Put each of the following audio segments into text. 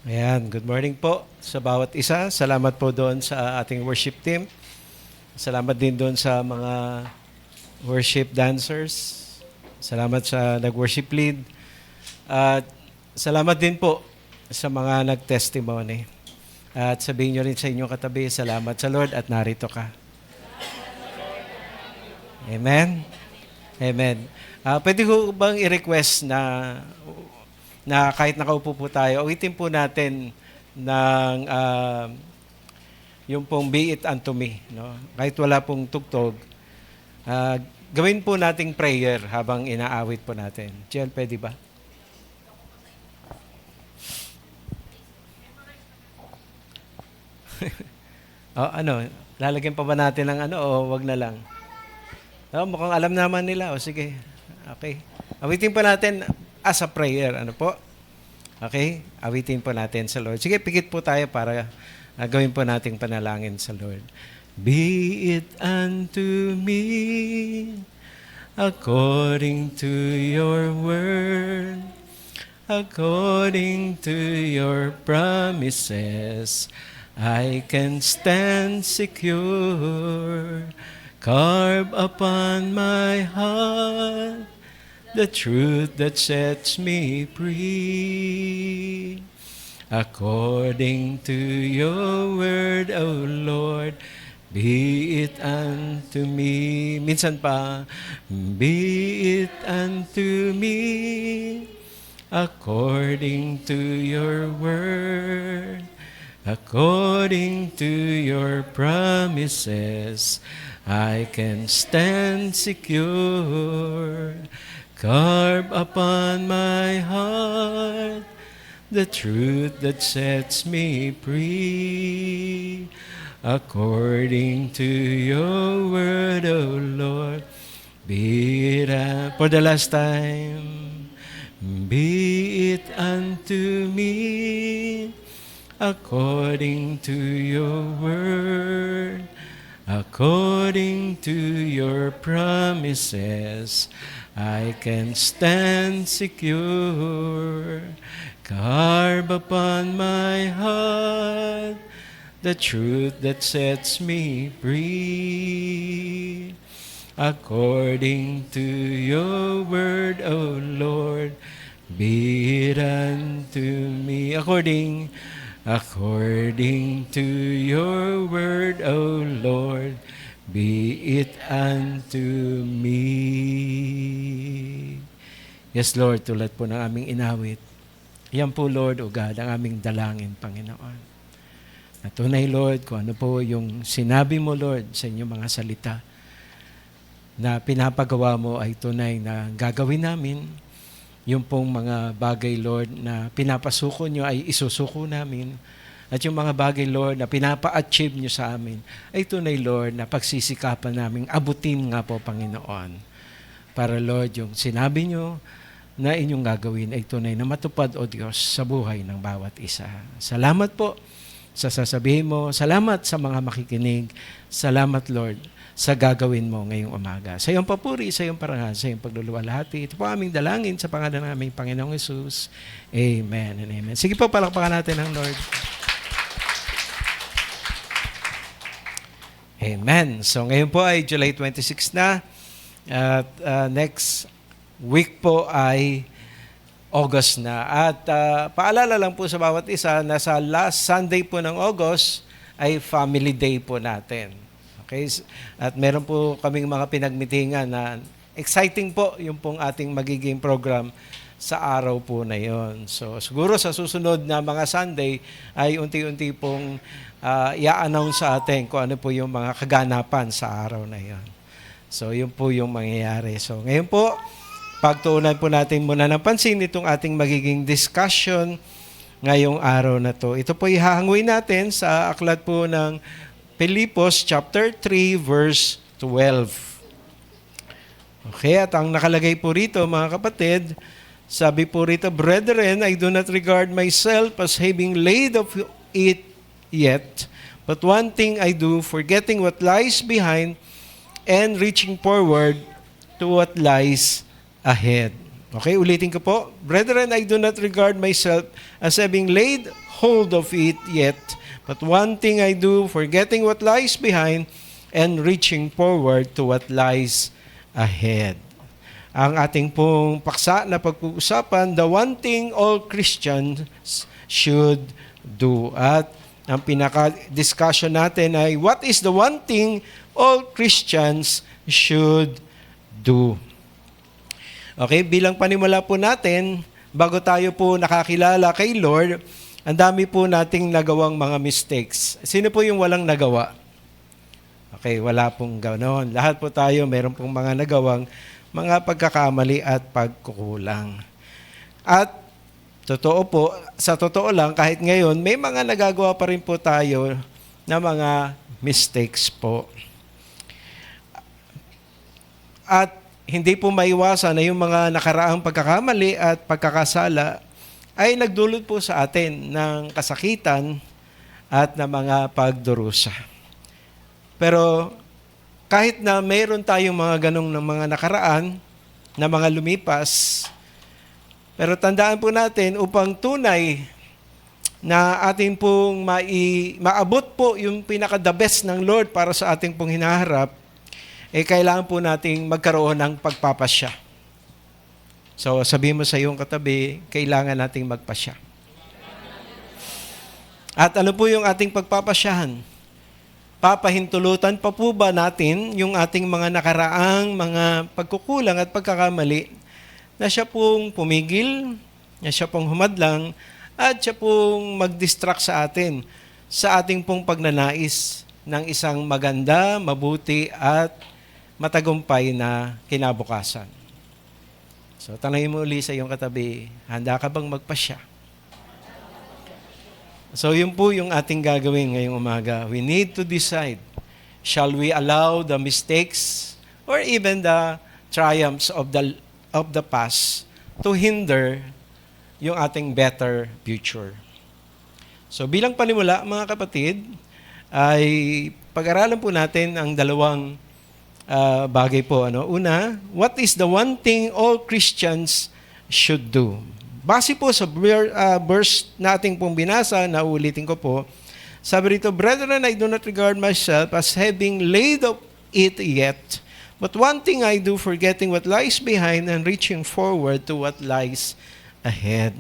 Ayan, good morning po sa bawat isa. Salamat po doon sa ating worship team. Salamat din doon sa mga worship dancers. Salamat sa nag-worship lead. At salamat din po sa mga nag-testimony. At sabihin nyo rin sa inyong katabi, salamat sa Lord at narito ka. Amen? Amen. Pwede ko bang i-request na kahit nakaupo po tayo, awitin po natin ng yung pong Be It Unto Me. No? Kahit wala pong tugtog, gawin po nating prayer habang inaawit po natin. Jiel, pwede ba? Lalagyan pa ba natin ng o wag na lang? Mukhang alam naman nila. Sige. Okay. Awitin pa natin as a prayer. Ano po? Okay? Awitin po natin sa Lord. Sige, pikit po tayo para gawin po nating panalangin sa Lord. Be it unto me according to your word, according to your promises, I can stand secure. Carve upon my heart the truth that sets me free. According to your word, O Lord, be it unto me. Minsan pa, be it unto me, according to your word, according to your promises, I can stand secure. Carve upon my heart the truth that sets me free. According to your word, O Lord, be it for the last time, be it unto me, according to your word, according to your promises, I can stand secure. Carve upon my heart the truth that sets me free. According to your word, O Lord, be it unto me. According to your word, O Lord, be it unto me. Yes, Lord, tulad po ng aming inawit. Yan po, Lord, O God, ang aming dalangin, Panginoon. Na tunay, Lord, kung ano po yung sinabi mo, Lord, sa inyong mga salita, na pinapagawa mo ay tunay na gagawin namin. Yung pong mga bagay, Lord, na pinapasuko nyo ay isusuko namin. At yung mga bagay, Lord, na pinapa-achieve nyo sa amin, ay tunay, Lord, na pagsisikapan namin abutin nga po, Panginoon. Para, Lord, yung sinabi nyo na inyong gagawin ay tunay na matupad, O Diyos, sa buhay ng bawat isa. Salamat po sa sasabihin mo. Salamat sa mga makikinig. Salamat, Lord, sa gagawin mo ngayong umaga. Sa iyong papuri, sa iyong parangal, sa iyong pagluluwalhati. Ito po aming dalangin sa pangalan ng aming Panginoong Hesus. Amen and amen. Sige po, palakpakan natin ang Lord. Amen. So ngayon po ay July 26 na. At next week po ay August na. At paalala lang po sa bawat isa na sa last Sunday po ng August ay Family Day po natin. Okay? At meron po kaming mga pinagmitingan na exciting po yung pong ating magiging program sa araw po na yon. So siguro sa susunod na mga Sunday ay unti-unti pong i-announce sa atin kung ano po yung mga kaganapan sa araw na yon. So yun po yung mangyayari. So ngayon po, pagtuunan po natin muna ng pansin itong ating magiging discussion ngayong araw na to. Ito po ihahangoy natin sa aklat po ng Pilipos chapter 3 verse 12. Okay, at ang nakalagay po rito, mga kapatid, sabi po rito, Brethren, I do not regard myself as having laid of it yet, but one thing I do, forgetting what lies behind and reaching forward to what lies ahead. Okay, ulitin ko po. Brethren, I do not regard myself as having laid hold of it yet, but one thing I do, forgetting what lies behind and reaching forward to what lies ahead. Ang ating pong paksa na pag-uusapan, the one thing all Christians should do. At ang pinaka-discussion natin ay, what is the one thing all Christians should do? Okay, bilang panimula po natin, bago tayo po nakakilala kay Lord, ang dami po nating nagawang mga mistakes. Sino po yung walang nagawa? Okay, wala pong ganoon. Lahat po tayo, meron pong mga nagawang mga pagkakamali at pagkukulang. At totoo po, sa totoo lang, kahit ngayon, may mga nagagawa pa rin po tayo na mga mistakes po. At hindi po maiwasan na yung mga nakaraang pagkakamali at pagkakasala ay nagdulot po sa atin ng kasakitan at ng mga pagdurusa. Pero kahit na mayroon tayong mga ganong ng mga nakaraan, na mga lumipas, pero tandaan po natin upang tunay na ating pong maabot po yung pinaka-the best ng Lord para sa ating pong hinaharap, kailangan po nating magkaroon ng pagpapasya. So, sabihin mo sa iyong katabi, kailangan nating magpasya. At ano po yung ating pagpapasyahan? Papahintulutan pa po ba natin yung ating mga nakaraang mga pagkukulang at pagkakamali na siya pong pumigil, na siya pong humadlang, at siya pong mag-distract sa atin sa ating pong pagnanais ng isang maganda, mabuti at matagumpay na kinabukasan. So, tanongin mo uli sa iyong katabi, handa ka bang magpasya? So, yun po yung ating gagawin ngayong umaga. We need to decide, shall we allow the mistakes or even the triumphs of the past to hinder yung ating better future? So, bilang panimula, mga kapatid, ay pag-aralan po natin ang dalawang bagay po. Una, what is the one thing all Christians should do? Base po sa verse nating pong binasa, nauulitin ko po, sabi rito, Brethren, I do not regard myself as having laid of it yet, but one thing I do, forgetting what lies behind and reaching forward to what lies ahead.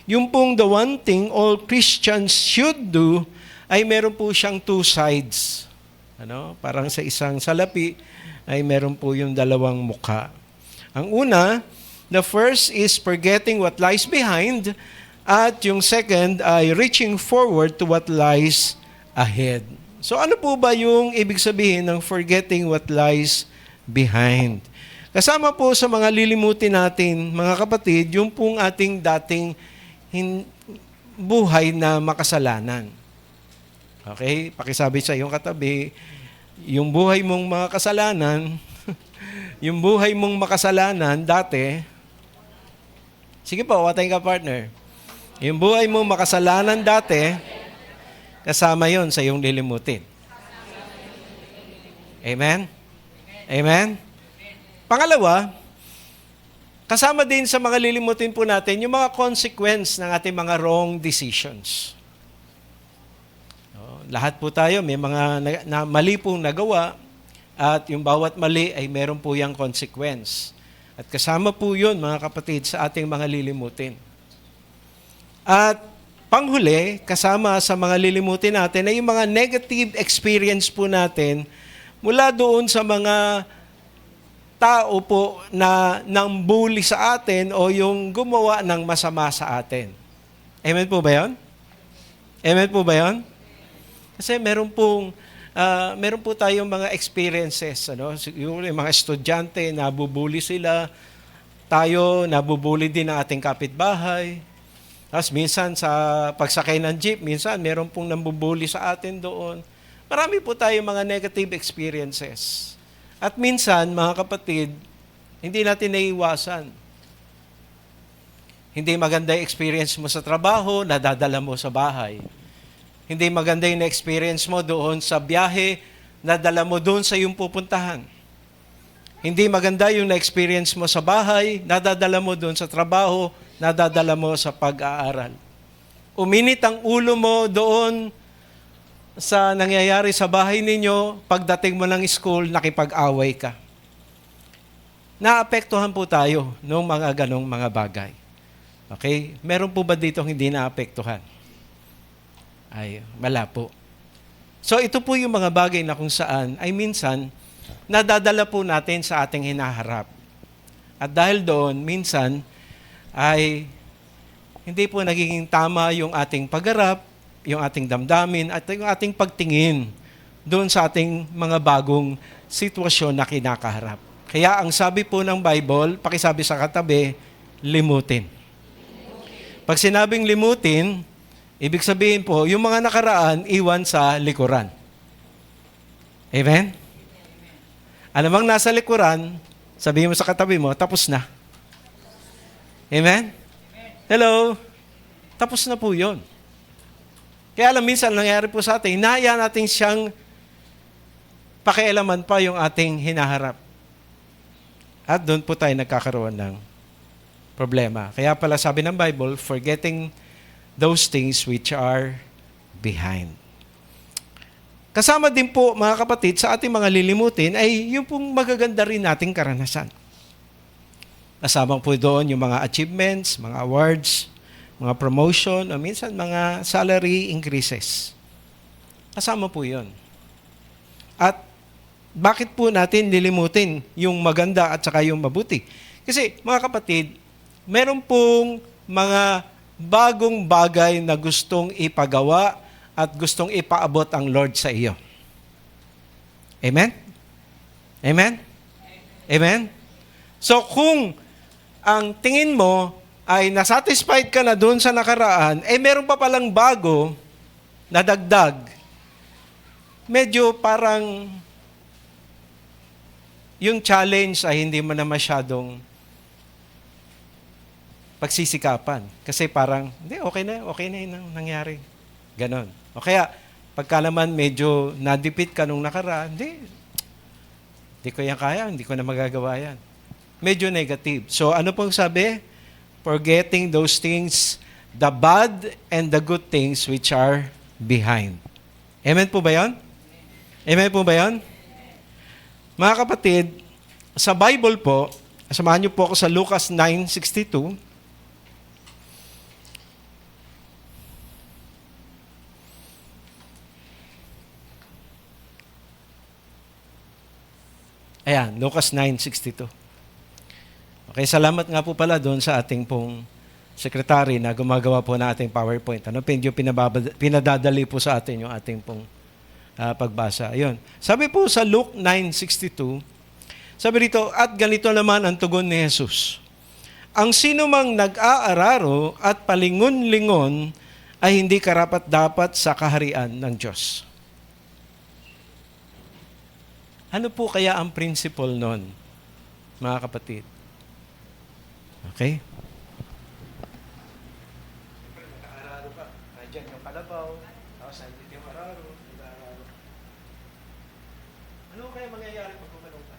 Yung pong the one thing all Christians should do, ay meron po siyang two sides. Parang sa isang salapi ay meron po yung dalawang mukha. Ang una, the first is forgetting what lies behind, at yung second ay reaching forward to what lies ahead. So ano po ba yung ibig sabihin ng forgetting what lies behind? Kasama po sa mga lilimutin natin, mga kapatid, yung pong ating dating buhay na makasalanan. Okay? Pakisabi sa iyong katabi, yung buhay mong mga kasalanan, yung buhay mong makasalanan dati, sige po, watay ka partner. Yung buhay mong makasalanan dati, kasama yon sa iyong lilimutin. Amen? Amen? Pangalawa, kasama din sa mga lilimutin po natin, yung mga consequence ng ating mga wrong decisions. Lahat po tayo, may mga mali pong nagawa, at yung bawat mali ay meron po yung consequence. At kasama po yun, mga kapatid, sa ating mga lilimutin. At panghuli, kasama sa mga lilimutin natin ay yung mga negative experience po natin mula doon sa mga tao po na nang bully sa atin o yung gumawa ng masama sa atin. Amen po ba yun? Amen po ba yun? Kasi meron po tayong mga experiences, yung mga estudyante, nabubuli sila, tayo, nabubuli din ang ating kapitbahay. Tapos minsan sa pagsakay ng jeep, minsan meron pong nambubuli sa atin doon. Marami po tayong mga negative experiences. At minsan, mga kapatid, hindi natin naiiwasan. Hindi maganda yung experience mo sa trabaho, nadadala mo sa bahay. Hindi maganda yung experience mo doon sa biyahe, nadala mo doon sa iyong pupuntahan. Hindi maganda yung na-experience mo sa bahay, nadadala mo doon sa trabaho, nadadala mo sa pag-aaral. Uminit ang ulo mo doon sa nangyayari sa bahay ninyo, pagdating mo ng school, nakipag-away ka. Naapektuhan po tayo ng mga ganong mga bagay. Okay? Meron po ba dito hindi naapektuhan? Ay, wala po. So ito po yung mga bagay na kung saan ay minsan nadadala po natin sa ating hinaharap. At dahil doon, minsan ay hindi po nagiging tama yung ating pagharap, yung ating damdamin, at yung ating pagtingin doon sa ating mga bagong sitwasyon na kinakaharap. Kaya ang sabi po ng Bible, pakisabi sa katabi, limutin. Pag sinabing limutin, ibig sabihin po, yung mga nakaraan, iwan sa likuran. Amen? Alam bang nasa likuran, sabihin mo sa katabi mo, tapos na. Amen? Hello? Tapos na po yun. Kaya alam, minsan nangyari po sa atin, hinahayaan natin siyang pakialaman pa yung ating hinaharap. At doon po tayo nagkakaroon ng problema. Kaya pala sabi ng Bible, forgetting those things which are behind. Kasama din po, mga kapatid, sa ating mga lilimutin ay yung pong magaganda rin nating karanasan. Kasama po doon yung mga achievements, mga awards, mga promotion, o minsan mga salary increases. Kasama po yun. At bakit po natin lilimutin yung maganda at saka yung mabuti? Kasi, mga kapatid, meron pong mga bagong bagay na gustong ipagawa at gustong ipaabot ang Lord sa iyo. Amen? Amen? Amen? So kung ang tingin mo ay nasatisfied ka na doon sa nakaraan, meron pa palang bago na dagdag, medyo parang yung challenge ay hindi mo na masyadong pagsisikapan. Kasi parang, hindi, okay na yung nangyari. Ganon. O kaya, pagka naman medyo nadipit ka nung nakaraan, hindi ko yan kaya, hindi ko na magagawa yan. Medyo negative. So, ano pong sabi? Forgetting those things, the bad and the good things which are behind. Amen po ba yan? Amen po ba yan? Mga kapatid, sa Bible po, samahan niyo po ako sa Lucas 9:62. Ayan, Lucas 9:62. Okay, salamat nga po pala doon sa ating pong secretary na gumagawa po na ating PowerPoint. Medyo pinadadali po sa atin yung ating pong pagbasa. Ayun. Sabi po sa Luke 9:62, sabi rito, at ganito naman ang tugon ni Jesus. Ang sino mang nag-aararo at palingon-lingon ay hindi karapat-dapat sa kaharian ng Diyos. Ano po kaya ang principle nun, mga kapatid? Okay? Nag-aararo ka. Nandiyan yung kalabaw. Tapos nandiyan yung araro. Nag-aararo. Ano kaya mangyayari pag gumanong ka?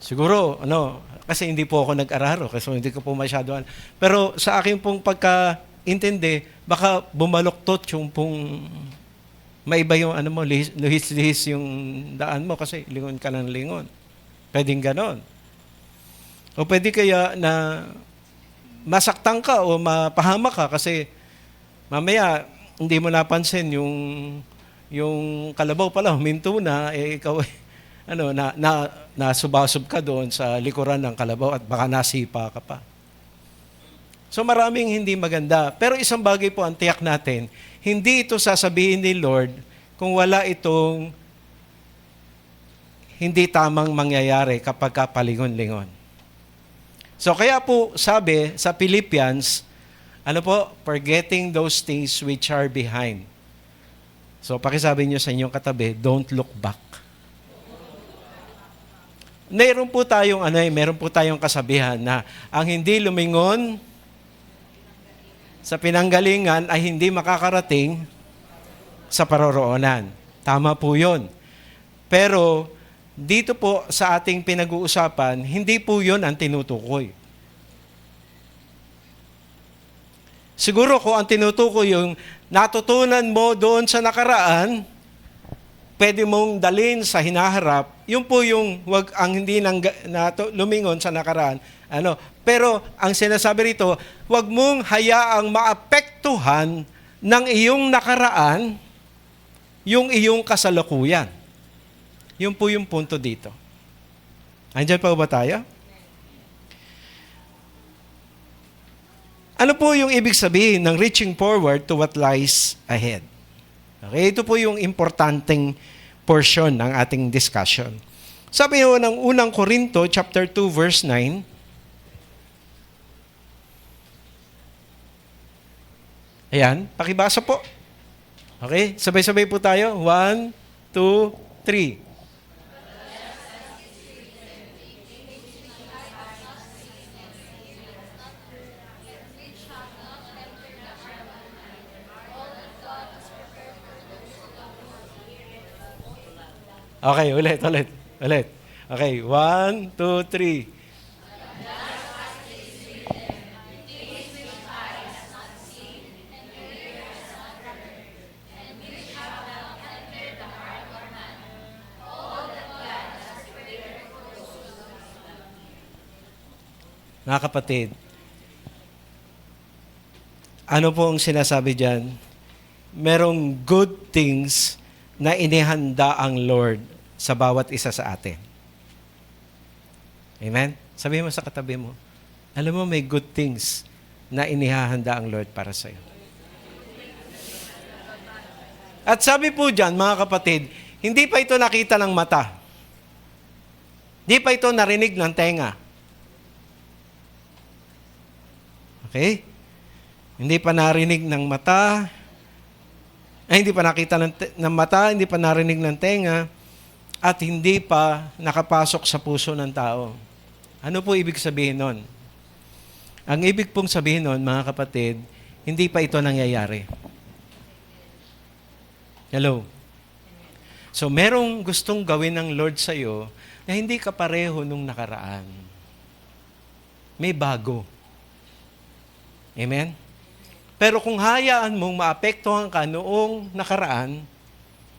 Siguro, kasi hindi po ako nag-araro, kasi hindi ko po masyado. Pero sa akin pong pagka-intindi, baka bumaluktot yung pong maiba yung lihis-lihis yung daan mo kasi lingon ka ng lingon. Pwedeng ganon. O pwede kaya na masaktan ka o mapahama ka kasi mamaya hindi mo napansin yung kalabaw pala, huminto na, ikaw nasubasub ka doon sa likuran ng kalabaw at baka nasipa ka pa. So maraming hindi maganda. Pero isang bagay po ang tiyak natin, hindi ito sasabihin ni Lord kung wala itong hindi tamang mangyayari kapag kapalingon-lingon. So kaya po sabi sa Philippians, forgetting those things which are behind. So pakisabi niyo sa inyong katabi, don't look back. Meron po tayong kasabihan na ang hindi lumingon sa pinanggalingan ay hindi makakarating sa paroroonan. Tama po 'yon. Pero dito po sa ating pinag-uusapan, hindi po 'yon ang tinutukoy. Siguro kung ang tinutukoy yung natutunan mo doon sa nakaraan, pwede mong dalhin sa hinaharap, yun po yung ang hindi lumingon sa nakaraan. Pero ang sinasabi rito, wag mong hayaang maapektuhan ng iyong nakaraan yung iyong kasalukuyan. Yun po yung punto dito. Andiyan pa ba tayo? Ano po yung ibig sabihin ng reaching forward to what lies ahead? Okay, ito po yung importanteng portion ng ating discussion. Sabi ho ng unang Korinto, chapter 2, verse 9, ayan, pakibasa po. Okay, sabay-sabay po tayo. 1, 2, 3. Okay, ulit. Okay, 1, 2, 3. Mga kapatid, ano po ang sinasabi dyan? Merong good things na inihanda ang Lord sa bawat isa sa atin. Amen? Sabihin mo sa katabi mo, alam mo may good things na inihahanda ang Lord para sa iyo. At sabi po dyan, mga kapatid, hindi pa ito nakita ng mata. Hindi pa ito narinig ng tenga. Okay? Hindi pa narinig ng mata, hindi pa nakita ng mata, hindi pa narinig ng tenga, at hindi pa nakapasok sa puso ng tao. Ano po ibig sabihin nun? Ang ibig pong sabihin nun, mga kapatid, hindi pa ito nangyayari. Hello? So, merong gustong gawin ng Lord sa iyo na hindi ka pareho nung nakaraan. May bago. Amen? Pero kung hayaan mong maapektuhan ka noong nakaraan,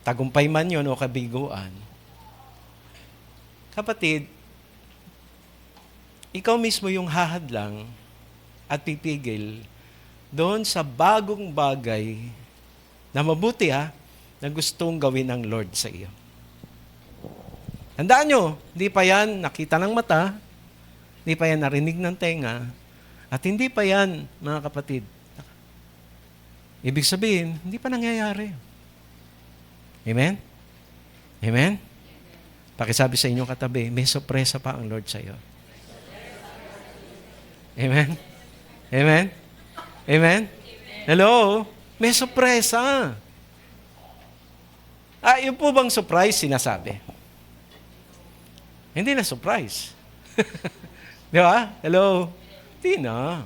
tagumpay man yun o kabiguan, kapatid, ikaw mismo yung hahadlang at pipigil doon sa bagong bagay na mabuti na gustong gawin ng Lord sa iyo. Handaan nyo, hindi pa yan nakita ng mata, hindi pa yan narinig ng tenga, at hindi pa yan, mga kapatid. Ibig sabihin, hindi pa nangyayari. Amen? Amen? Pakisabi sa inyong katabi, may sorpresa pa ang Lord sa iyo. Amen? Amen? Amen? Hello? May sorpresa. Yung po bang surprise sinasabi? Hindi na surprise. Di ba? Hello? Hindi na.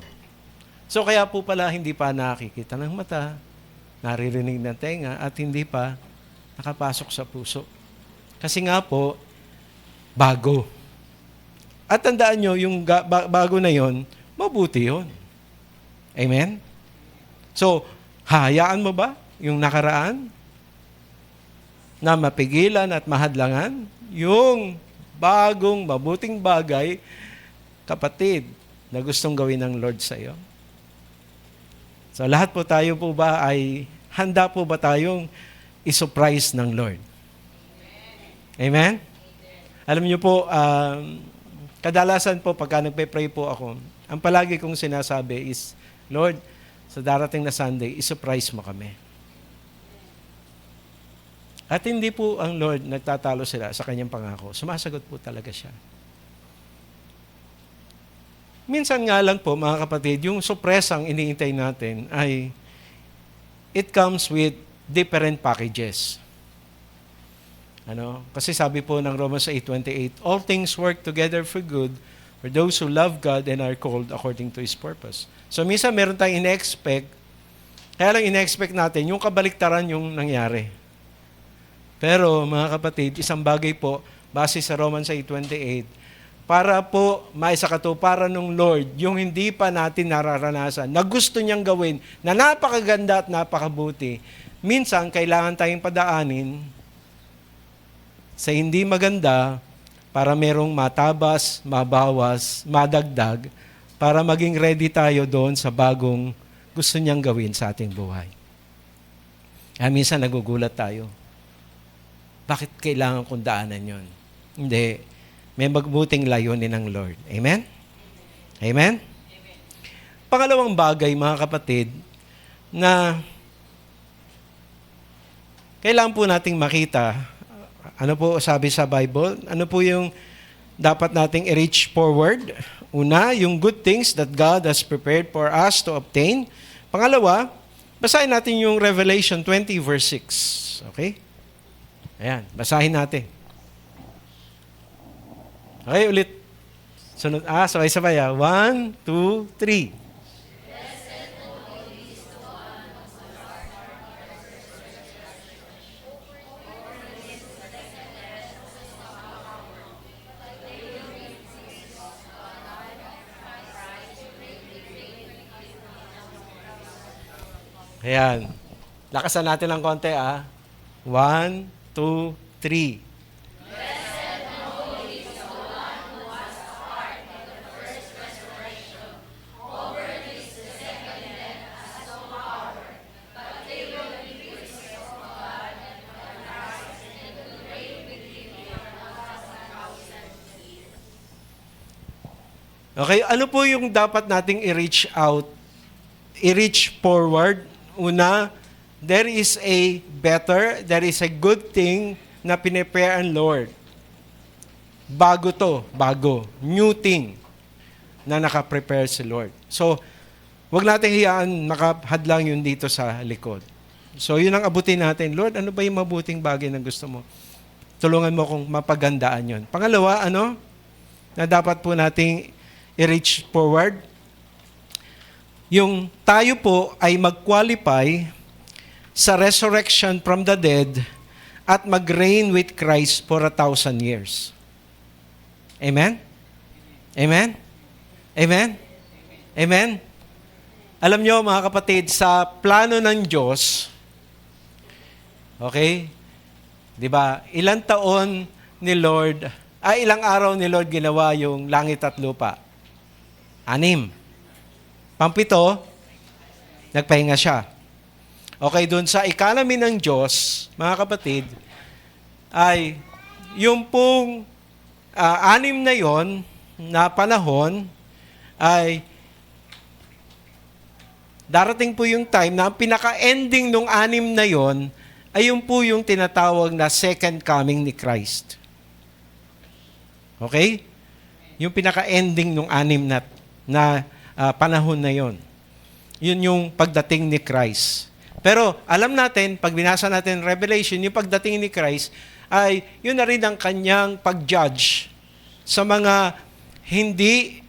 So kaya po pala hindi pa nakikita ng mata, naririnig ng tenga, at hindi pa nakapasok sa puso. Kasi nga po, bago. At tandaan nyo, yung bago na yon, mabuti yon. Amen? So, hayaan mo ba yung nakaraan na mapigilan at mahadlangan? Yung bagong, mabuting bagay, kapatid, na gustong gawin ng Lord sa iyo. So lahat po tayo po ba ay handa po ba tayong i-surprise ng Lord? Amen? Alam niyo po, kadalasan po pagka nagpe-pray po ako, ang palagi kong sinasabi is, Lord, sa darating na Sunday, i-surprise mo kami. At hindi po ang Lord nagtatalo sila sa kanyang pangako. Sumasagot po talaga siya. Minsan nga lang po, mga kapatid, yung sorpresang iniintay natin ay it comes with different packages. Kasi sabi po ng Romans 8:28, all things work together for good for those who love God and are called according to His purpose. So minsan meron tayong ine-expect, kaya lang ine-expect natin, yung kabaliktaran yung nangyari. Pero mga kapatid, isang bagay po, base sa Romans 8:28, para po maisakatuparan ng Lord, yung hindi pa natin nararanasan, na gusto niyang gawin, na napakaganda at napakabuti, minsan kailangan tayong padaanin sa hindi maganda para merong matabas, mabawas, madagdag, para maging ready tayo doon sa bagong gusto niyang gawin sa ating buhay. Minsan nagugulat tayo. Bakit kailangan kong daanan yun? Hindi. May magbuting layunin ng Lord. Amen? Amen? Pangalawang bagay, mga kapatid, na kailangan po nating makita, ano po sabi sa Bible? Ano po yung dapat nating i-reach forward? Una, yung good things that God has prepared for us to obtain. Pangalawa, basahin natin yung Revelation 20 verse 6. Okay? Ayan, basahin natin. Okay, ulit. Sunod, sabay-sabay. 1, 2, 3. Ayan. Lakasan natin ng konti, 1, 2, 3. Okay, ano po yung dapat nating i-reach out, i-reach forward? Una, there is a good thing na pinipare ang Lord. Bago, new thing na nakaprepare si Lord. So, wag natin hiyaan nakahadlang yun dito sa likod. So, yun ang abutin natin. Lord, ano ba yung mabuting bagay na gusto mo? Tulungan mo kung mapagandaan yun. Pangalawa, na dapat po nating i-reach forward? Yung tayo po ay mag-qualify sa resurrection from the dead at mag-reign with Christ for 1,000 years. Amen? Amen? Amen? Amen? Alam nyo mga kapatid, sa plano ng Diyos, okay, di ba, ilang araw ni Lord ginawa yung langit at lupa? 6. Pang-7, nagpahinga siya. Okay, dun sa economy ng Diyos, mga kapatid, ay yung pong 6 na yon na panahon ay darating po yung time na ang pinaka-ending ng 6 na yon ay yung po yung tinatawag na second coming ni Christ. Okay? Yung pinaka-ending ng 6 na panahon na yon. Yun yung pagdating ni Christ. Pero alam natin, pag binasa natin Revelation, yung pagdating ni Christ ay yun na rin ang kanyang pag-judge sa mga hindi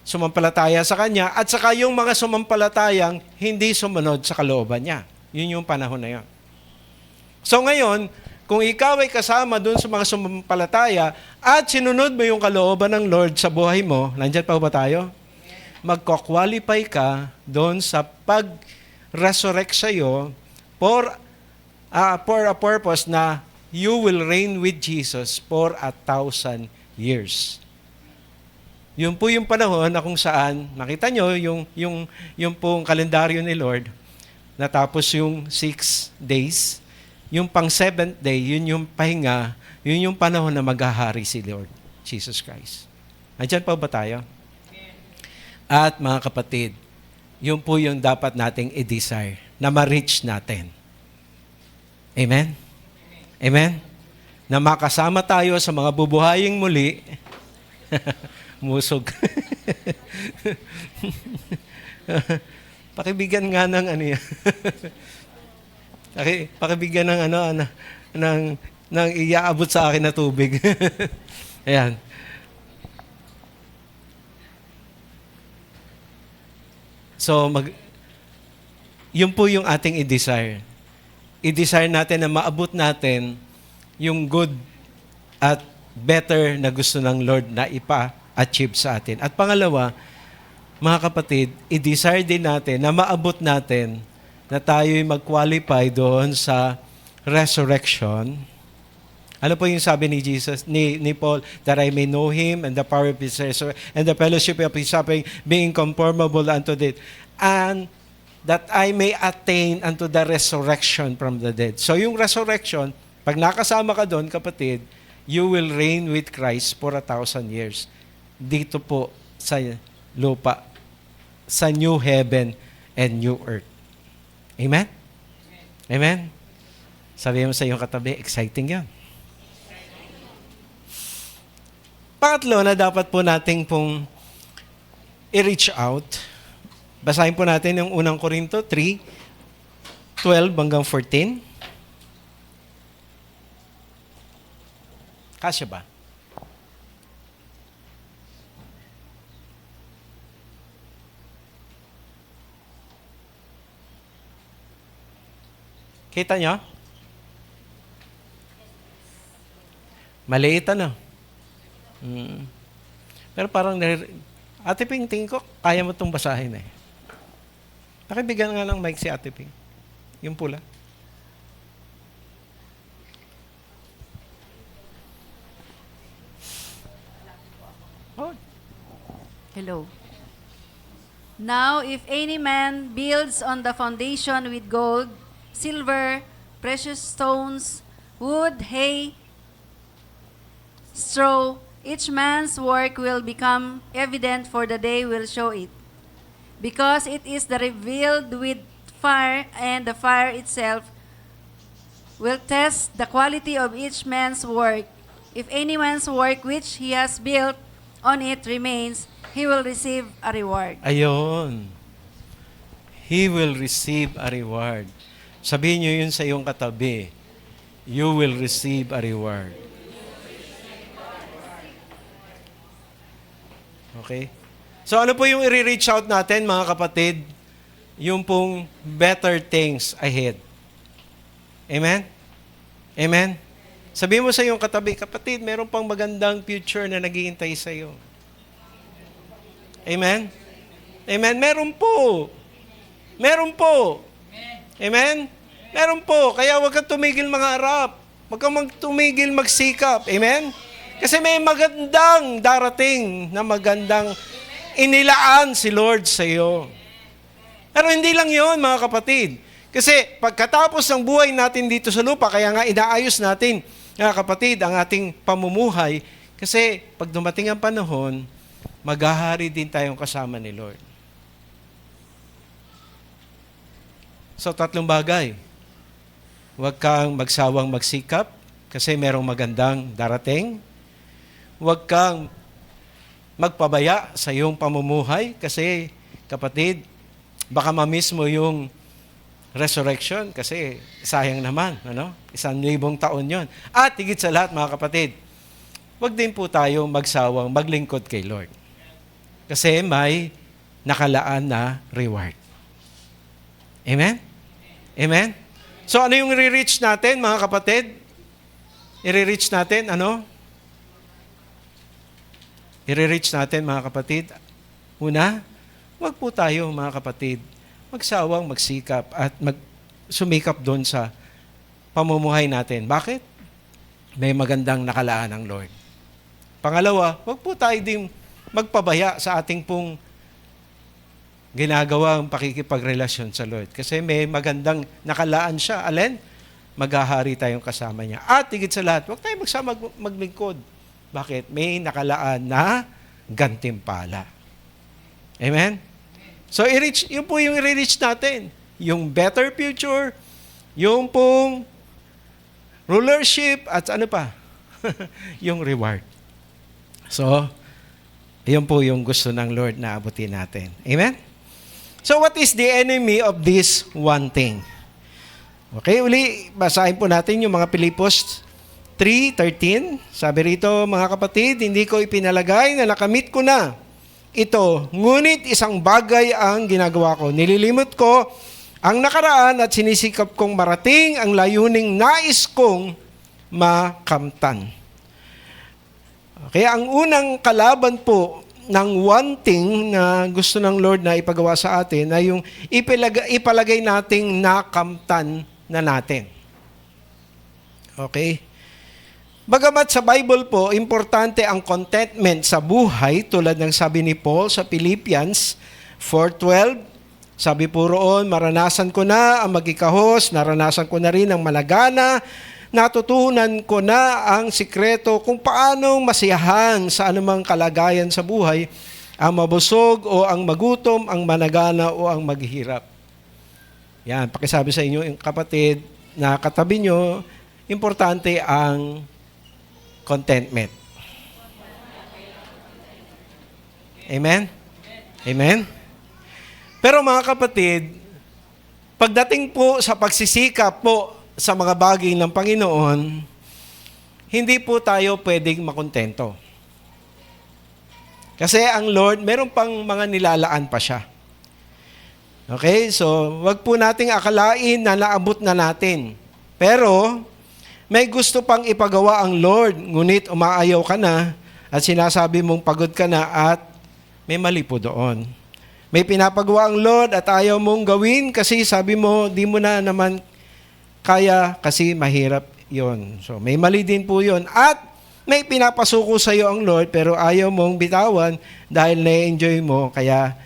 sumampalataya sa kanya at saka yung mga sumampalatayang hindi sumunod sa kalooban niya. Yun yung panahon na yun. So ngayon, kung ikaw ay kasama dun sa mga sumampalataya at sinunod mo yung kalooban ng Lord sa buhay mo, nandyan pa ba tayo? Magko-qualify ka doon sa pag-resurrect sa'yo for a purpose na you will reign with Jesus for 1,000 years. Yun po yung panahon na kung saan, makita nyo, yung pong kalendaryo ni Lord, natapos yung 6 days, yung pang 7th day, yun yung pahinga, yun yung panahon na maghahari si Lord Jesus Christ. Andyan pa ba tayo? At mga kapatid, yun po yung dapat nating i-desire na ma-reach natin. Amen? Amen? Na makasama tayo sa mga bubuhaying muli. Musog. Pakibigyan nga ng ano yan. Pakibigyan ng ng ng iaabot sa akin na tubig. Ayan. So, yun po yung ating i-desire. I-desire natin na maabot natin yung good at better na gusto ng Lord na ipa-achieve sa atin. At pangalawa, mga kapatid, i-desire din natin na maabot natin na tayo'y mag-qualify doon sa resurrection. Ano po yung sabi ni Jesus, ni Paul, that I may know Him and the power of His resurrection and the fellowship of His suffering, being conformable unto death, and that I may attain unto the resurrection from the dead. So yung resurrection, pag nakasama ka doon, kapatid, you will reign with Christ for 1,000 years. Dito po sa lupa, sa new heaven and new earth. Amen? Amen? Sabi mo sa iyong katabi, exciting yan. Pangatlo na dapat po nating pong i-reach out. Basahin po natin yung unang Korinto 3:12 hanggang 14. Kasya ba? Kita nyo? Maliit ano? Pero parang, Ate Ping, tingin ko, kaya mo itong basahin eh. Nakibigyan nga ng mic si Ate Ping. Yung pula. Oh. Hello. Now, if any man builds on the foundation with gold, silver, precious stones, wood, hay, straw, each man's work will become evident, for the day will show it. Because it is revealed with fire, and the fire itself will test the quality of each man's work. If any man's work which he has built on it remains, he will receive a reward. Ayon. He will receive a reward. Sabihin niyo yun sa iyong katabi. You will receive a reward. Okay? So ano po yung i-reach out natin, mga kapatid? Yung pong better things ahead. Amen? Amen? Sabihin mo sa iyong katabi, kapatid, meron pang magandang future na naghihintay sa iyo. Amen? Amen? Meron po. Meron po. Amen? Meron po. Kaya huwag kang tumigil mangarap. Huwag kang tumigil magsikap. Amen? Kasi may magandang darating na magandang inilaan si Lord sa iyo. Pero hindi lang yon, mga kapatid. Kasi pagkatapos ng buhay natin dito sa lupa, kaya nga inaayos natin, mga kapatid, ang ating pamumuhay. Kasi pag dumating ang panahon, maghahari din tayong kasama ni Lord. So, 3 bagay. Huwag kang magsawang magsikap kasi merong magandang darating. Huwag kang magpabaya sa iyong pamumuhay kasi, kapatid, baka ma-miss mo yung resurrection kasi sayang naman, 1,000 taon yon. At higit sa lahat, mga kapatid, huwag din po tayo magsawang maglingkod kay Lord. Kasi may nakalaan na reward. Amen? Amen? So ano yung i-reach natin, mga kapatid? I-reach natin, ano? I-reach natin, mga kapatid. Una, huwag po tayo, mga kapatid, magsawang magsikap at sumikap doon sa pamumuhay natin. Bakit? May magandang nakalaan ng Lord. Pangalawa, huwag po tayo din magpabaya sa ating pong ginagawang pakikipagrelasyon sa Lord. Kasi may magandang nakalaan siya. Alin? Maghahari tayong kasama niya. At higit sa lahat, huwag tayo maglingkod. Bakit? May nakalaan na gantimpala. Amen? So, yun po yung i-reach natin. Yung better future, yung pong rulership, at ano pa? Yung reward. So, yun po yung gusto ng Lord na abutin natin. Amen? So, what is the enemy of this one thing? Okay, uli, basahin po natin yung mga Pilipos 3:13, sabi rito, mga kapatid, hindi ko ipinalagay na nakamit ko na ito, ngunit isang bagay ang ginagawa ko. Nililimot ko ang nakaraan at sinisikap kong marating ang layuning nais kong makamtan. Kaya ang unang kalaban po ng wanting na gusto ng Lord na ipagawa sa atin ay yung ipalagay nating nakamtan na natin. Okay? Bagamat sa Bible po, importante ang contentment sa buhay tulad ng sabi ni Paul sa Philippians 4:12. Sabi po roon, maranasan ko na ang magikahos, naranasan ko na rin ang malagana, natutunan ko na ang sikreto kung paano masiyahan sa anumang kalagayan sa buhay, ang mabusog o ang magutom, ang managana o ang maghihirap. Yan, pakisabi sa inyo, kapatid, na katabi nyo, importante ang contentment. Amen? Amen? Pero mga kapatid, pagdating po sa pagsisikap po sa mga bagay ng Panginoon, hindi po tayo pwedeng makontento. Kasi ang Lord, meron pang mga nilalaan pa siya. Okay? So, wag po nating akalain na naabot na natin. Pero, may gusto pang ipagawa ang Lord, ngunit umaayaw ka na at sinasabi mong pagod ka na at may mali po doon. May pinapagawa ang Lord at ayaw mong gawin kasi sabi mo, di mo na naman kaya kasi mahirap yon. So may mali din po yon. At may pinapasuko sa iyo ang Lord pero ayaw mong bitawan dahil na-enjoy mo kaya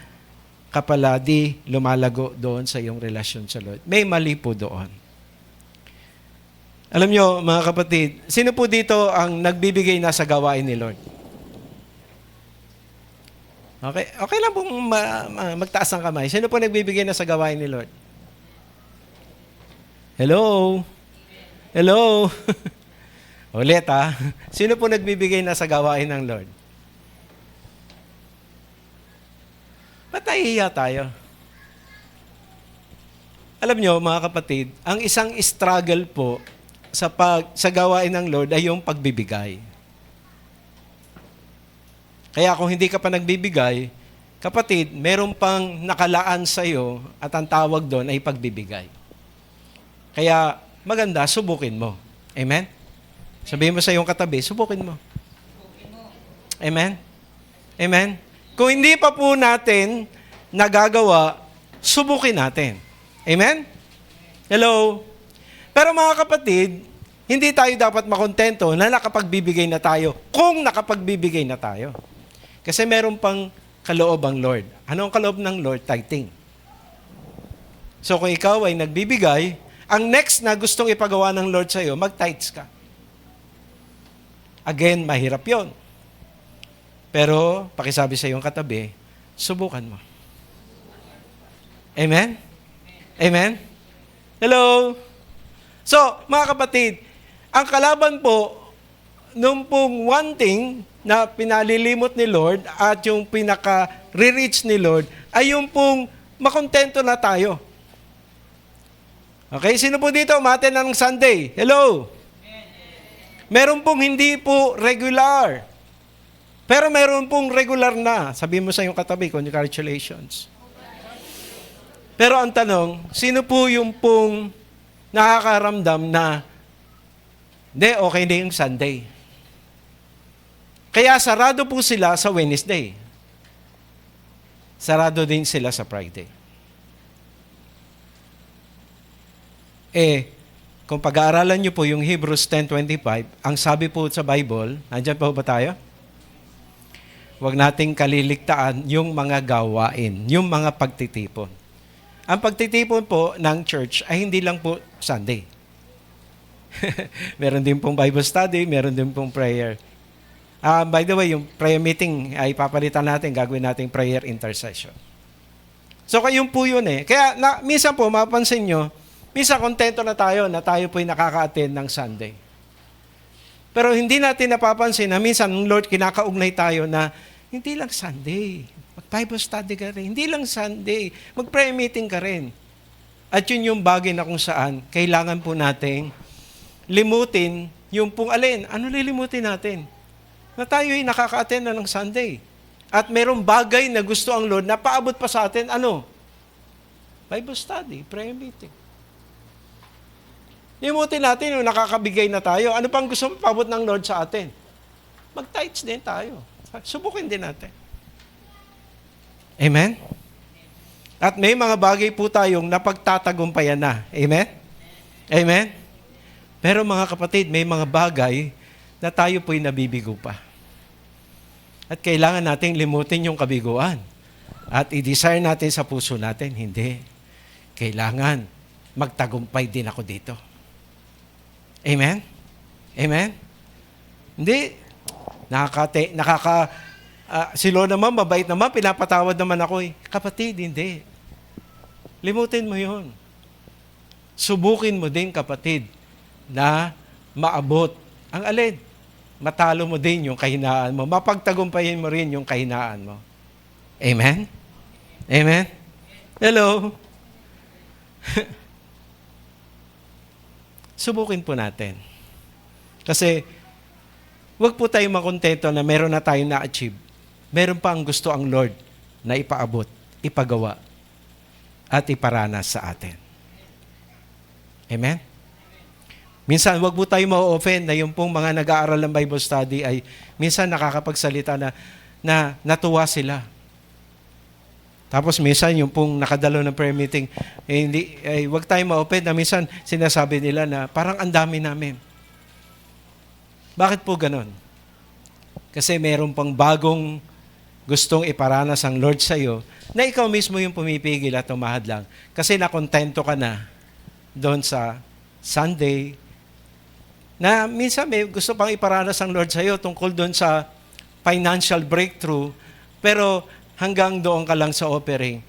kapala di lumalago doon sa iyong relasyon sa Lord. May mali po doon. Alam nyo, mga kapatid, sino po dito ang nagbibigay na sa gawain ni Lord? Okay lang pong magtaas ang kamay. Sino po nagbibigay na sa gawain ni Lord? Hello? Hello? Ulit ha. Sino po nagbibigay na sa gawain ng Lord? Ba't nahihiya tayo? Alam nyo, mga kapatid, ang isang struggle po sa gawain ng Lord ay yung pagbibigay. Kaya kung hindi ka pa nagbibigay, kapatid, meron pang nakalaan sa iyo at ang tawag doon ay pagbibigay. Kaya maganda, subukin mo. Amen? Sabihin mo sa iyong katabi, subukin mo. Amen? Amen? Kung hindi pa po natin nagagawa, subukin natin. Amen? Hello? Pero mga kapatid, hindi tayo dapat makontento na nakapagbibigay na tayo kung nakapagbibigay na tayo. Kasi meron pang kaloob ang Lord. Ano ang kaloob ng Lord? Tithing. So kung ikaw ay nagbibigay, ang next na gustong ipagawa ng Lord sa iyo, mag-tithes ka. Again, mahirap yon. Pero, pakisabi sa iyong katabi, subukan mo. Amen? Amen? Hello? So, mga kapatid, ang kalaban po, nung pong wanting na pinalilimot ni Lord at yung pinaka-re-reach ni Lord, ay yung pong makontento na tayo. Okay, sino po dito umaten ng Sunday? Hello? Meron pong hindi po regular. Pero meron pong regular na. Sabihin mo sa iyong katabi, congratulations. Pero ang tanong, sino po yung pong nakakaramdam na hindi, okay na yung Sunday? Kaya sarado po sila sa Wednesday. Sarado din sila sa Friday. Kung pag-aaralan nyo po yung Hebrews 10:25, ang sabi po sa Bible, nandiyan pa ba tayo? Huwag nating kaliligtaan yung mga gawain, yung mga pagtitipon. Ang pagtitipon po ng church ay hindi lang po Sunday. Meron din pong Bible study, meron din pong prayer. By the way, yung prayer meeting ay papalitan natin, gagawin natin prayer intercession. So, kayong po yun eh. Kaya, minsan po, mapansin nyo, minsan kontento na tayo po'y nakaka-attend ng Sunday. Pero hindi natin napapansin na minsan, Lord, kinakaugnay tayo na hindi lang Sunday. Mag-Bible study ka rin. Hindi lang Sunday. Mag-prayer meeting ka rin. At yun yung bagay na kung saan kailangan po nating limutin yung pong alin, ano lilimutin natin? Na tayo'y nakaka-attend na ng Sunday. At merong bagay na gusto ang Lord na paabot pa sa atin, ano? Bible study, prayer meeting. Limutin natin yung nakakabigay na tayo. Ano pang gusto paabot ng Lord sa atin? Mag-tithes din tayo. Subukin din natin. Amen? At may mga bagay po tayong napagtatagumpayan na. Amen? Amen? Pero mga kapatid, may mga bagay na tayo po'y nabibigo pa. At kailangan nating limutin yung kabiguan. At i-desire natin sa puso natin, hindi. Kailangan magtagumpay din ako dito. Amen? Amen? Hindi. Si Lord naman, mabait naman, pinapatawad naman ako eh. Kapatid, hindi. Limutin mo yun. Subukin mo din, kapatid, na maabot. Ang alin? Matalo mo din yung kahinaan mo. Mapagtagumpayin mo rin yung kahinaan mo. Amen? Amen? Hello? Subukin po natin. Kasi, huwag po tayong makontento na meron na tayong na-achieve. Meron pa ang gusto ang Lord na ipaabot, ipagawa, at iparanas sa atin. Amen? Minsan, huwag po tayo ma-offend na yung pong mga nag-aaral ng Bible study ay minsan nakakapagsalita na natuwa sila. Tapos minsan, yung pong nakadalo ng prayer meeting, huwag tayo ma-offend na minsan sinasabi nila na parang ang dami namin. Bakit po ganon? Kasi meron pang bagong gustong iparanas ang Lord sa iyo na ikaw mismo yung pumipigil at tumahadlang. Kasi nakontento ka na doon sa Sunday na minsan may gusto pang iparanas ang Lord sa iyo tungkol doon sa financial breakthrough, pero hanggang doon ka lang sa offering.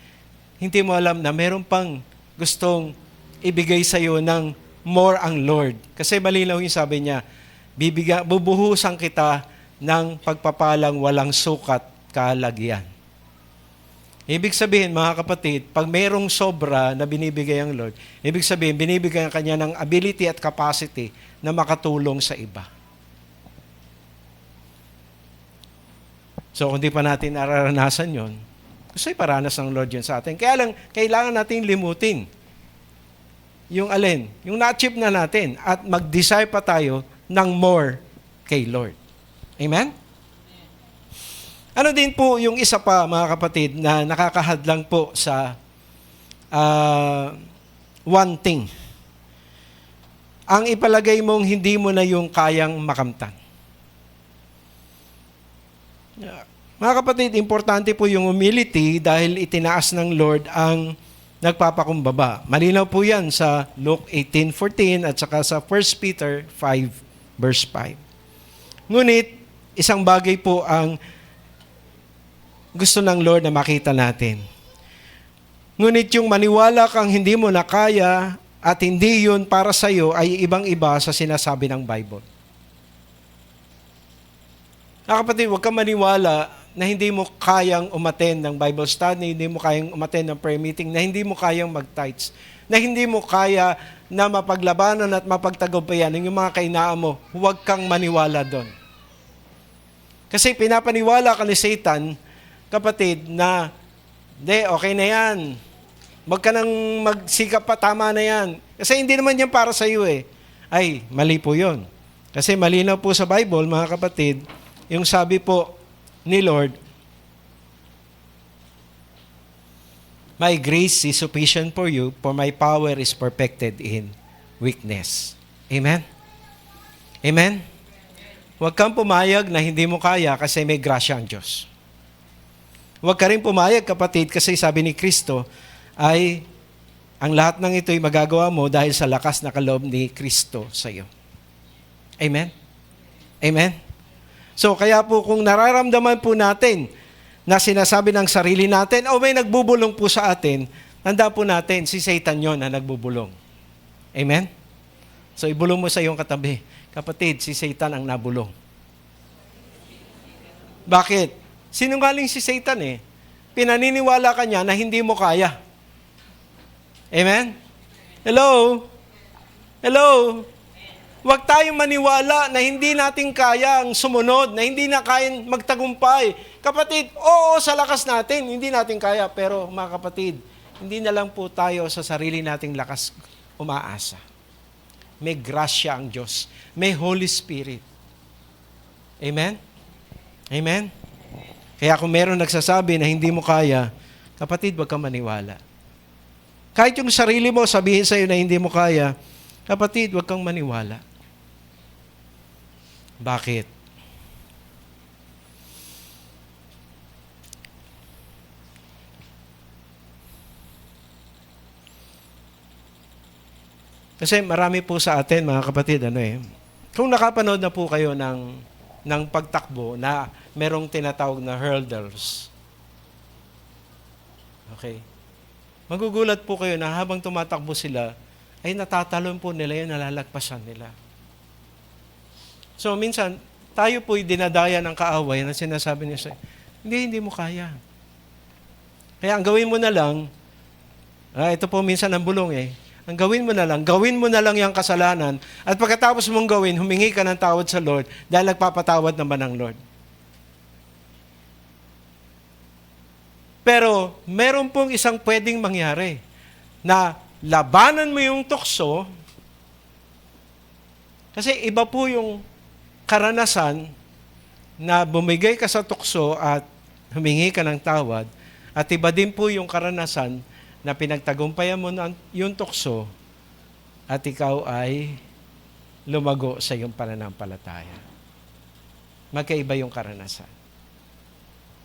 Hindi mo alam na meron pang gustong ibigay sa iyo ng more ang Lord. Kasi malinaw yung sabi niya, bubuhusan kita ng pagpapalang walang sukat kalagyan. Ibig sabihin, mga kapatid, pag mayroong sobra na binibigay ang Lord, ibig sabihin, binibigay kanya ng ability at capacity na makatulong sa iba. So, kung di pa natin nararanasan yon, gusto iparanas ng Lord yun sa atin. Kaya lang, kailangan natin limutin yung alin, yung na-achieve na natin at mag-desire pa tayo ng more kay Lord. Amen? Ano din po yung isa pa, mga kapatid, na nakakahadlang po sa one thing. Ang ipalagay mong hindi mo na yung kayang makamtan. Mga kapatid, importante po yung humility dahil itinaas ng Lord ang nagpapakumbaba. Malinaw po yan sa Luke 18:14 at saka sa 1 Peter 5, verse 5. Ngunit, isang bagay po ang gusto ng Lord na makita natin. Ngunit yung maniwala kang hindi mo na kaya at hindi yun para sa iyo ay ibang-iba sa sinasabi ng Bible. Kapatid, huwag kang maniwala na hindi mo kayang umattend ng Bible study, hindi mo kayang umattend ng prayer meeting, na hindi mo kayang mag-tithes, na hindi mo kaya na mapaglabanan at mapagtagumpayan yung mga kainaan mo. Huwag kang maniwala doon. Kasi pinapaniwala ka ni Satan, kapatid, na okay na yan. Huwag ka nang magsikap pa, tama na yan. Kasi hindi naman yan para sa iyo eh. Ay, mali po yun. Kasi malinaw po sa Bible, mga kapatid, yung sabi po ni Lord, my grace is sufficient for you, for my power is perfected in weakness. Amen? Amen? Huwag kang pumayag na hindi mo kaya kasi may grasya ang Diyos. Huwag ka rin pumayag, kapatid, kasi sabi ni Kristo ay ang lahat ng ito'y magagawa mo dahil sa lakas na kaloob ni Kristo sa iyo. Amen? Amen? So, kaya po kung nararamdaman po natin na sinasabi ng sarili natin, may nagbubulong po sa atin, tanda po natin, si Satan yon na nagbubulong. Amen? So, ibulong mo sa iyong katabi, kapatid, si Satan ang nabulong. Bakit? Sinungaling si Satan eh. Pinaniniwala ka niya na hindi mo kaya. Amen? Hello? Hello? Huwag tayong maniwala na hindi natin kayang sumunod, na hindi na kayang magtagumpay. Kapatid, oo, sa lakas natin, hindi natin kaya. Pero mga kapatid, hindi na lang po tayo sa sarili nating lakas umaasa. May grasya ang Diyos. May Holy Spirit. Amen? Amen? Kaya kung meron nagsasabi na hindi mo kaya, kapatid, huwag kang maniwala. Kahit yung sarili mo sabihin sa'yo na hindi mo kaya, kapatid, huwag kang maniwala. Bakit? Kasi marami po sa atin, mga kapatid, kung nakapanood na po kayo ng pagtakbo na merong tinatawag na hurdles. Okay? Magugulat po kayo na habang tumatakbo sila, ay natatalon po nila yun, nalalagpasan nila. So, minsan, tayo po'y dinadaya ng kaaway na sinasabi niya sa'yo, hindi mo kaya. Kaya ang gawin mo na lang, ito po minsan ang bulong ang gawin mo na lang yung kasalanan at pagkatapos mong gawin, humingi ka ng tawad sa Lord dahil nagpapatawad naman ang Lord. Pero, meron pong isang pwedeng mangyari na labanan mo yung tukso kasi iba po yung karanasan na bumigay ka sa tukso at humingi ka ng tawad at iba din po yung karanasan na pinagtagumpayan mo yung tukso at ikaw ay lumago sa iyong pananampalataya. Magkaiba yung karanasan.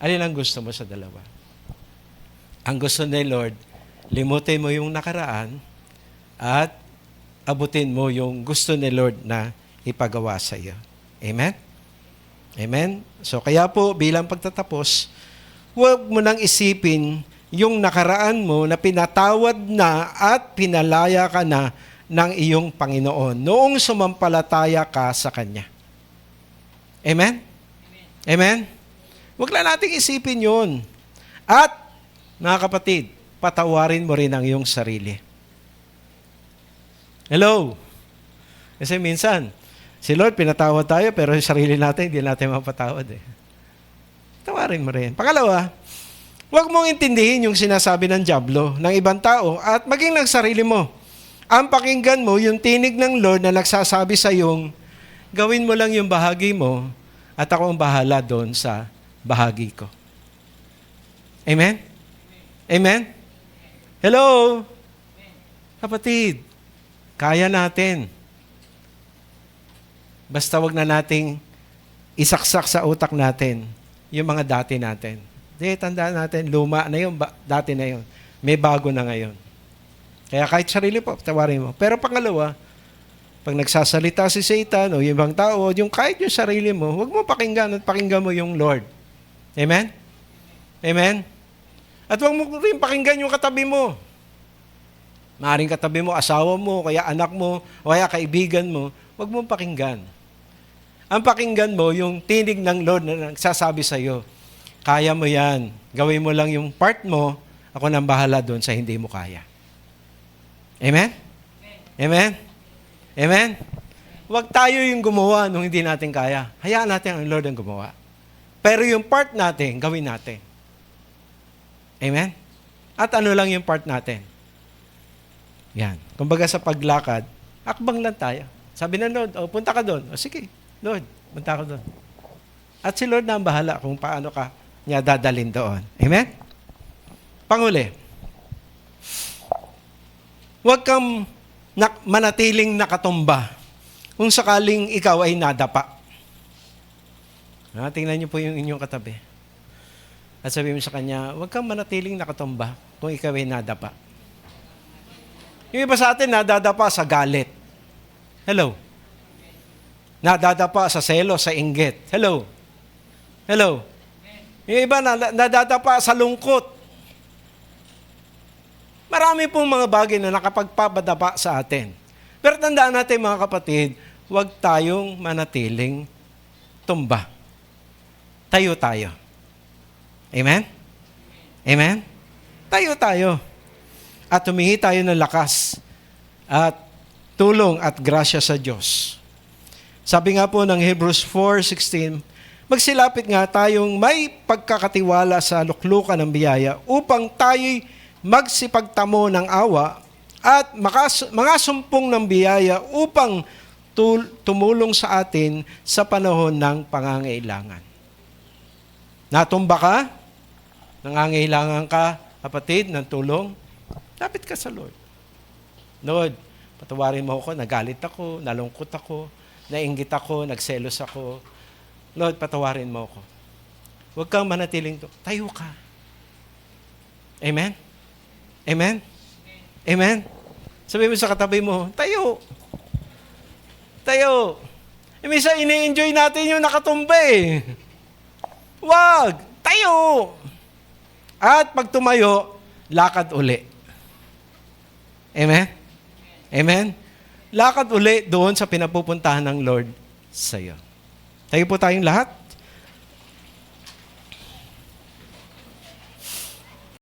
Alin ang gusto mo sa dalawa? Ang gusto ni Lord, limutin mo yung nakaraan at abutin mo yung gusto ni Lord na ipagawa sa iyo. Amen? Amen? So kaya po, bilang pagtatapos, huwag mo nang isipin yung nakaraan mo na pinatawad na at pinalaya ka na ng iyong Panginoon noong sumampalataya ka sa Kanya. Amen? Amen? Huwag lang nating isipin yun. At, mga kapatid, patawarin mo rin ang iyong sarili. Hello? Kasi minsan, si Lord pinatawad tayo pero yung sarili natin, hindi natin mapatawad Tawarin mo rin. Pangalawa, huwag mong intindihin yung sinasabi ng dyablo, ng ibang tao, at maging ng sarili mo. Ang pakinggan mo, yung tinig ng Lord na nagsasabi sa yung, gawin mo lang yung bahagi mo, at ako ang bahala doon sa bahagi ko. Amen? Amen? Hello? Kapatid, kaya natin. Basta wag na nating isaksak sa utak natin yung mga dati natin. Tandaan natin, luma na yun, dati na yun. May bago na ngayon. Kaya kahit sarili po, tawarin mo. Pero pangalawa, pag nagsasalita si Satan o yung ibang tao, yung kahit yung sarili mo, huwag mo pakinggan at pakinggan mo yung Lord. Amen? Amen? At huwag mo rin pakinggan yung katabi mo. Maaring katabi mo, asawa mo, kaya anak mo, o kaya kaibigan mo, huwag mo pakinggan. Ang pakinggan mo, yung tinig ng Lord na nagsasabi sa iyo, kaya mo yan. Gawin mo lang yung part mo. Ako nang bahala doon sa hindi mo kaya. Amen? Amen? Amen? Huwag tayo yung gumawa nung hindi natin kaya. Hayaan natin ang Lord ang gumawa. Pero yung part natin, gawin natin. Amen? At ano lang yung part natin? Yan. Kumbaga sa paglakad, akbang lang tayo. Sabi ng Lord, punta ka doon. Sige, Lord, punta ka doon. At si Lord na ang bahala kung paano ka niya dadalhin doon. Amen? Panguli, huwag kang manatiling nakatumba kung sakaling ikaw ay nadapa. Tingnan niyo po yung inyong katabi. At sabihin mo sa kanya, huwag kang manatiling nakatumba kung ikaw ay nadapa. Yung iba sa atin, nadadapa sa galit. Hello? Nadadapa sa selo, sa inggit. Hello? Hello? Yung iba nadadapa sa lungkot. Marami pong mga bagay na nakapagpapadapa sa atin. Pero tandaan natin mga kapatid, huwag tayong manatiling tumba. Tayo tayo. Amen? Amen? Tayo tayo. At humingi tayo ng lakas at tulong at grasya sa Diyos Sabi nga po ng Hebrews 4:16, magsilapit nga tayong may pagkakatiwala sa luklukan ng biyaya upang tayo'y magsipagtamo ng awa at mga sumpong ng biyaya upang tumulong sa atin sa panahon ng pangangailangan. Natumba ka? Nangangailangan ka, kapatid, ng tulong? Lapit ka sa Lord. Lord, patawarin mo ako, nagalit ako, nalungkot ako, nainggit ako, nagselos ako. Lord, patawarin mo ako. Huwag kang manatiling to. Tayo ka. Amen? Amen? Amen? Sabi mo sa katabi mo, tayo. Tayo. Minsan ini-enjoy natin yung nakatumba eh. Wag! Tayo! At pag tumayo, lakad uli. Amen? Amen? Lakad uli doon sa pinapupuntahan ng Lord sa iyo. Tayo po tayong lahat.